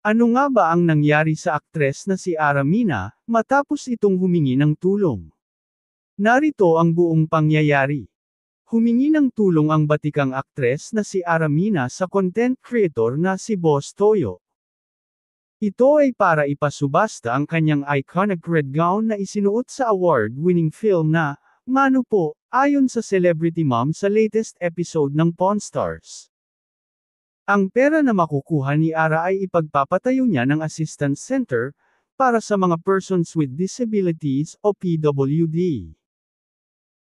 Ano nga ba ang nangyari sa aktres na si Aramina, matapos itong humingi ng tulong? Narito ang buong pangyayari. Humingi ng tulong ang batikang aktres na si Aramina sa content creator na si Boss Toyo. Ito ay para ipasubasta ang kanyang iconic red gown na isinuot sa award-winning film na, Mano Po, ayon sa Celebrity Mom sa latest episode ng Pawn Stars. Ang pera na makukuha ni Ara ay ipagpapatayo niya ng assistance center, para sa mga persons with disabilities o PWD.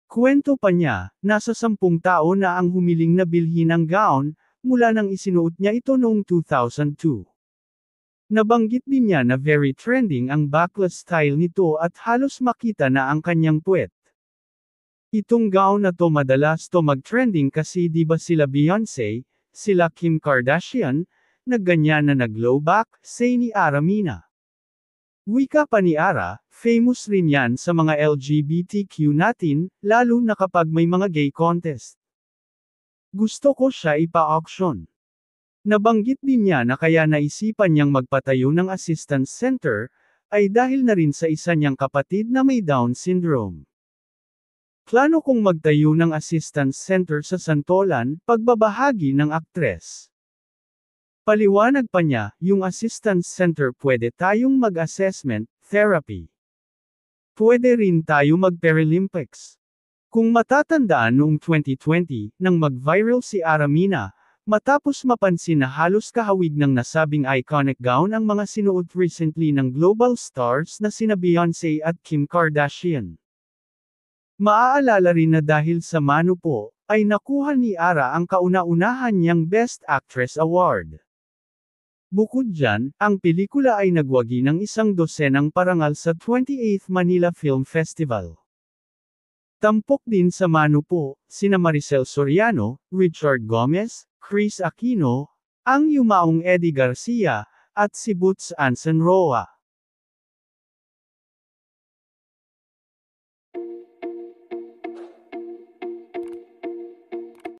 Kwento pa niya, nasa 10 tao na ang humiling na bilhin ang gown, mula nang isinuot niya ito noong 2002. Nabanggit din niya na very trending ang backless style nito at halos makita na ang kanyang puwet. Itong gown na to madalas to mag-trending kasi di ba sila Beyonce, sila Kim Kardashian, nagganyan na nag-low back, say ni Aramina. Wika pa ni Ara, famous rin yan sa mga LGBTQ natin, lalo na kapag may mga gay contest. Gusto ko siya ipa-auction. Nabanggit din niya na kaya naisipan niyang magpatayo ng assistance center, ay dahil na rin sa isa niyang kapatid na may Down syndrome. Plano kong magtayo ng assistance center sa Santolan, pagbabahagi ng aktres. Paliwanag pa niya, yung assistance center pwede tayong mag-assessment, therapy. Pwede rin tayo mag-Paralympics. Kung matatandaan noong 2020, nang mag-viral si Aramina, matapos mapansin na halos kahawig ng nasabing iconic gown ang mga sinuot recently ng global stars na sina Beyonce at Kim Kardashian. Maaalala rin na dahil sa Mano Po, ay nakuha ni Ara ang kauna-unahan niyang Best Actress Award. Bukod dyan, ang pelikula ay nagwagi ng 12 parangal sa 28th Manila Film Festival. Tampok din sa Mano Po, sina Maricel Soriano, Richard Gomez, Chris Aquino, ang yumaong Eddie Garcia, at si Boots Anson Roa.